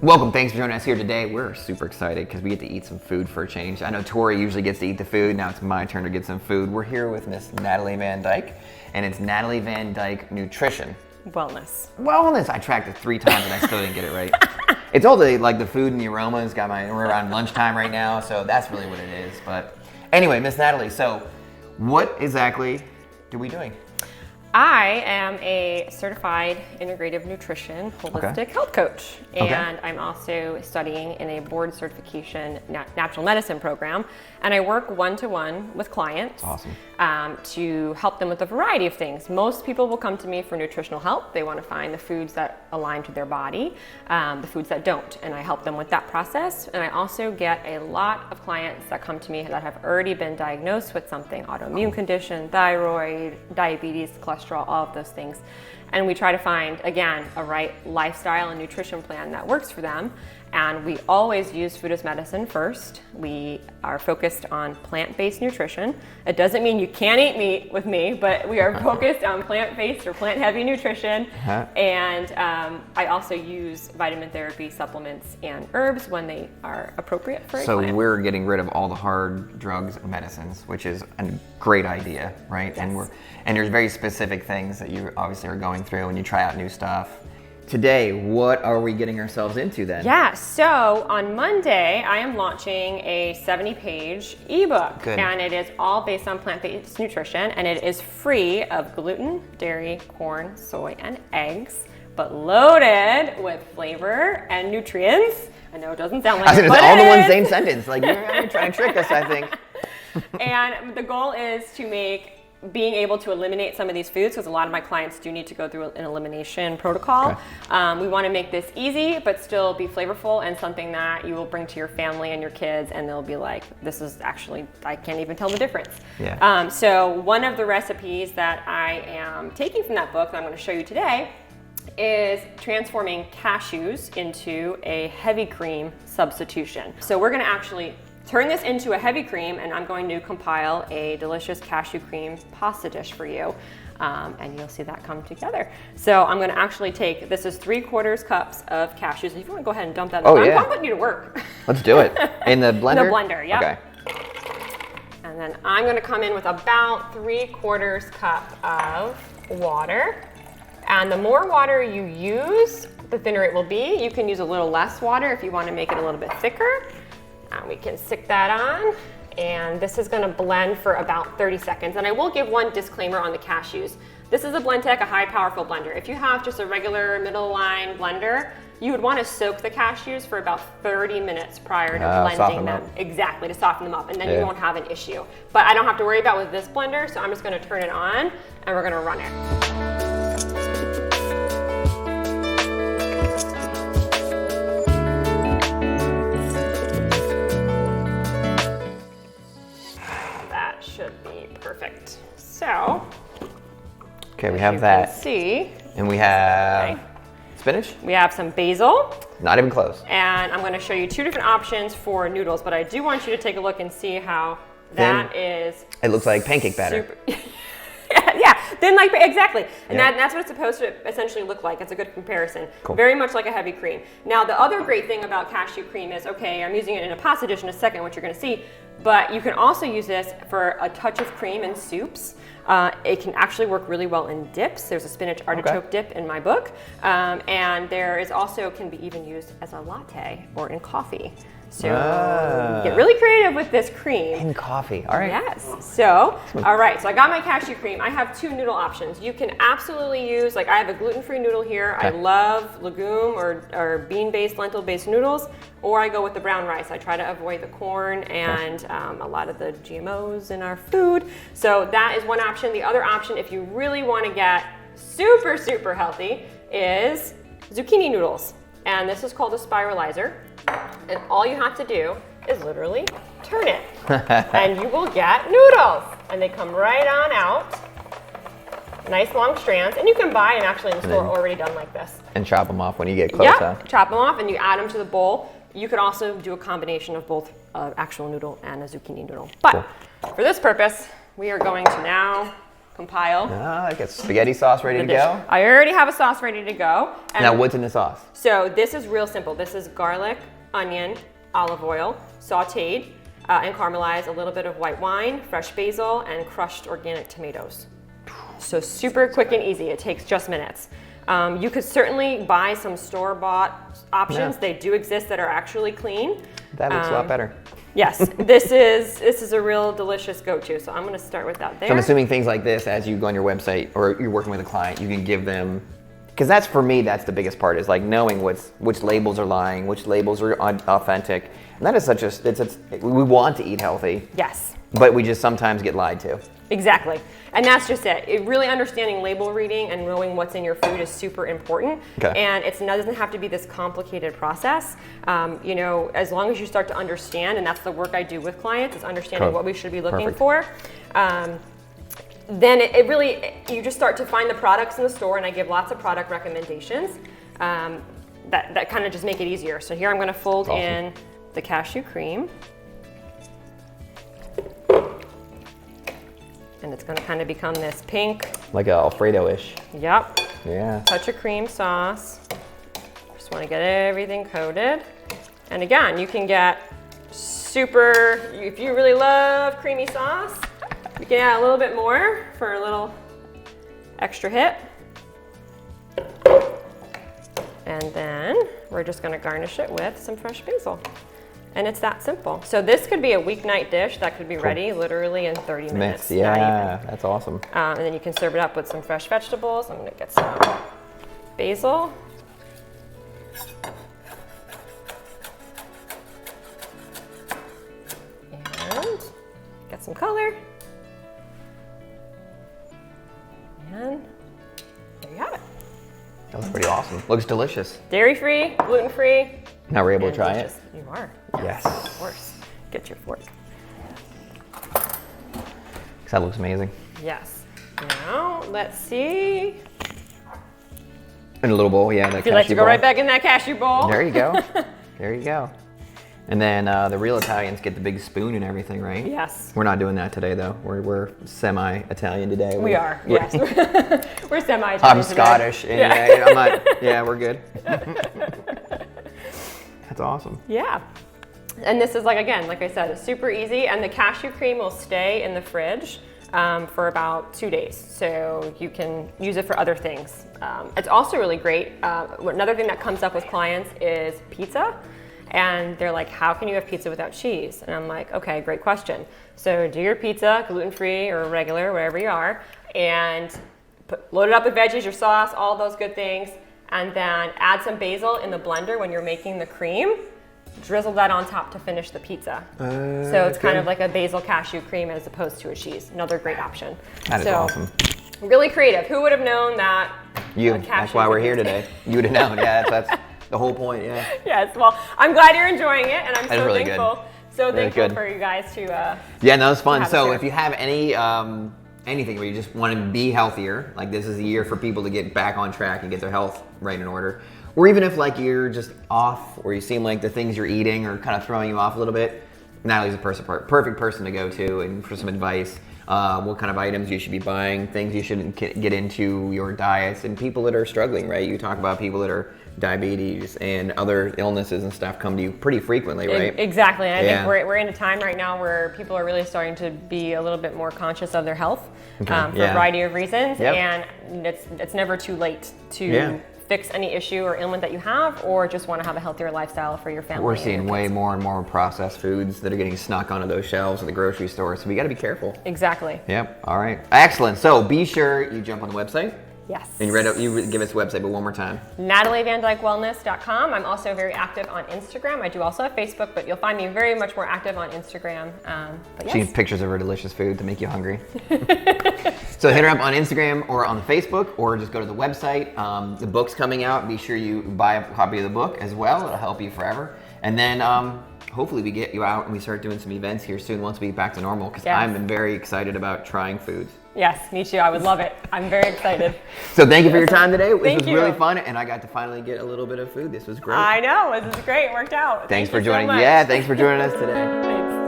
Welcome, thanks for joining us here today. We're super excited because we get to eat some food for a change. I know Tori usually gets to eat the food, now it's my turn to get some food. We're here with Miss Natalie Van Dyke, and it's Natalie Van Dyke Nutrition. Wellness. I tracked it 3 times and I still didn't get it right. It's all the food and the aromas. We're around lunchtime right now, so that's really what it is. But anyway, Miss Natalie, so what exactly are we doing? I am a certified integrative nutrition holistic health coach, and I'm also studying in a board certification natural medicine program, and I work one-to-one with clients. Awesome. To help them with a variety of things. Most people will come to me for nutritional help. They want to find the foods that align to their body, the foods that don't, and I help them with that process. And I also get a lot of clients that come to me that have already been diagnosed with something, autoimmune condition, thyroid, diabetes, cholesterol, all of those things. And we try to find, again, a right lifestyle and nutrition plan that works for them. And we always use food as medicine first. We are focused on plant-based nutrition. It doesn't mean you can't eat meat with me, but we are focused on plant-based or plant-heavy nutrition. And I also use vitamin therapy supplements and herbs when they are appropriate for a client. So we're getting rid of all the hard drugs and medicines, which is a great idea, right? Yes. And there's very specific things that you obviously are going through when you try out new stuff. Today, what are we getting ourselves into then? Yeah, so on Monday, I am launching a 70-page ebook. Good. And it is all based on plant-based nutrition, and it is free of gluten, dairy, corn, soy, and eggs, but loaded with flavor and nutrients. I know it doesn't sound like it, but all it in one is. same sentence. Like, you're trying to trick us, I think. And the goal is to make being able to eliminate some of these foods, because a lot of my clients do need to go through an elimination protocol. Okay. We want to make this easy, but still be flavorful and something that you will bring to your family and your kids, and they'll be like, this is actually, I can't even tell the difference. Yeah. So one of the recipes that I am taking from that book that I'm going to show you today is transforming cashews into a heavy cream substitution. So we're going to actually turn this into a heavy cream, and I'm going to compile a delicious cashew cream pasta dish for you, and you'll see that come together. So I'm going to actually take, this is 3/4 cups of cashews. If you want to go ahead and dump that in the yeah. I'm putting you to work. Let's do it. In the blender? In the blender, yeah. Okay. And then I'm going to come in with about 3/4 cup of water. And the more water you use, the thinner it will be. You can use a little less water if you want to make it a little bit thicker. And we can stick that on, and this is going to blend for about 30 seconds. And I will give one disclaimer on the cashews. This is a Blendtec, a high powerful blender. If you have just a regular middle line blender, you would want to soak the cashews for about 30 minutes prior to blending them. Exactly, to soften them up, and then you won't have an issue. But I don't have to worry about with this blender, so I'm just going to turn it on, and we're going to run it. Should be perfect. So, okay, we have that. See, and we have spinach? We have some basil. Not even close. And I'm going to show you 2 different options for noodles, but I do want you to take a look and see how that is. It looks like pancake batter. Yeah, then exactly. And that's what it's supposed to essentially look like. It's a good comparison. Cool. Very much like a heavy cream. Now, the other great thing about cashew cream is, okay, I'm using it in a pasta dish in a second, which you're going to see, but you can also use this for a touch of cream in soups. It can actually work really well in dips. There's a spinach artichoke dip in my book. And there is also, can be even used as a latte or in coffee. So get really creative with this cream. In coffee, all right. Yes, so, all right, so I got my cashew cream. I have 2 noodle options. You can absolutely use, I have a gluten-free noodle here. Okay. I love legume or bean-based, lentil-based noodles, or I go with the brown rice. I try to avoid the corn and a lot of the GMOs in our food. So that is one option. The other option, if you really want to get super, super healthy, is zucchini noodles. And this is called a spiralizer. And all you have to do is literally turn it. And you will get noodles. And they come right on out. Nice long strands. And you can buy them actually in the store already done like this. And chop them off when you get close, chop them off and you add them to the bowl. You could also do a combination of both actual noodle and a zucchini noodle. But for this purpose, we are going to now compile. I got spaghetti sauce ready to go. I already have a sauce ready to go. And now, what's in the sauce? So this is real simple. This is garlic, onion, olive oil, sauteed and caramelized, a little bit of white wine, fresh basil, and crushed organic tomatoes. So super quick and easy. It takes just minutes. You could certainly buy some store-bought options. Yeah. They do exist that are actually clean. That looks a lot better. Yes, this is a real delicious go-to. So I'm going to start with that there. So I'm assuming things like this, as you go on your website or you're working with a client, you can give them, because that's for me, that's the biggest part, is like knowing which labels are lying, which labels are authentic. And that is such we want to eat healthy. Yes. But we just sometimes get lied to. Exactly. And that's just it. Really understanding label reading and knowing what's in your food is super important. Okay. And it doesn't have to be this complicated process. As long as you start to understand, and that's the work I do with clients, is understanding what we should be looking for. Then it really, you just start to find the products in the store, and I give lots of product recommendations that kind of just make it easier. So here I'm going to fold in the cashew cream. And it's going to kind of become this pink. Like a Alfredo-ish. Yep. Yeah. Touch of cream sauce. Just want to get everything coated. And again, you can get if you really love creamy sauce, you can add a little bit more for a little extra hit. And then we're just going to garnish it with some fresh basil. And it's that simple. So this could be a weeknight dish that could be ready literally in 30 minutes. Yeah, that's awesome. And then you can serve it up with some fresh vegetables. I'm gonna get some basil. And get some color. And there you have it. That looks pretty awesome. Looks delicious. Dairy-free, gluten-free. Now we're able to try it? You are. Yes. Of course. Get your fork. That looks amazing. Yes. Now, let's see. In a little bowl, yeah. If you'd like to go right back in that cashew bowl. There you go. There you go. And then the real Italians get the big spoon and everything, right? Yes. We're not doing that today, though. We're semi-Italian today. We are, yes. We're semi-Italian I'm today. Scottish. And I'm not, yeah, we're good. That's awesome. Yeah. And this is like I said, it's super easy. And the cashew cream will stay in the fridge for about 2 days. So you can use it for other things. It's also really great. Another thing that comes up with clients is pizza. And they're like, how can you have pizza without cheese? And I'm like, okay, great question. So do your pizza, gluten-free or regular, wherever you are, and load it up with veggies, your sauce, all those good things, and then add some basil in the blender when you're making the cream. Drizzle that on top to finish the pizza. So it's kind of like a basil cashew cream as opposed to a cheese. Another great option. That is awesome. Really creative. Who would have known that? That's why we're here today. You would have known. Yeah, that's the whole point. Yeah. Yes. Well, I'm glad you're enjoying it, and I'm so really thankful. Good. So thankful for you guys to. Yeah, no, it's fun. So if you have anything where you just want to be healthier, like this is a year for people to get back on track and get their health right in order. Or even if like you're just off or you seem like the things you're eating are kind of throwing you off a little bit, Natalie's a perfect person to go to and for some advice. What kind of items you should be buying, things you shouldn't get into your diets, and people that are struggling, right? You talk about people that are diabetes and other illnesses and stuff come to you pretty frequently, right? Exactly. And I think we're in a time right now where people are really starting to be a little bit more conscious of their health for a variety of reasons. And it's never too late to fix any issue or ailment that you have, or just want to have a healthier lifestyle for your family. We're seeing way more and more processed foods that are getting snuck onto those shelves at the grocery store, so we got to be careful. Exactly. Yep. All right. Excellent. So be sure you jump on the website. Yes. And you give us the website, but one more time. NatalieVanDykeWellness.com. I'm also very active on Instagram. I do also have Facebook, but you'll find me very much more active on Instagram. But yes. She needs pictures of her delicious food to make you hungry. So hit her up on Instagram or on Facebook, or just go to the website. The book's coming out. Be sure you buy a copy of the book as well. It'll help you forever. And then hopefully we get you out and we start doing some events here soon once we get back to normal, because I'm very excited about trying foods. Yes, me too. I would love it. I'm very excited. So thank you for your time today. This was you. Really fun, and I got to finally get a little bit of food. This was great. I know. This is great. It worked out. Thanks for joining. So much. Yeah, thanks for joining us today. Thanks.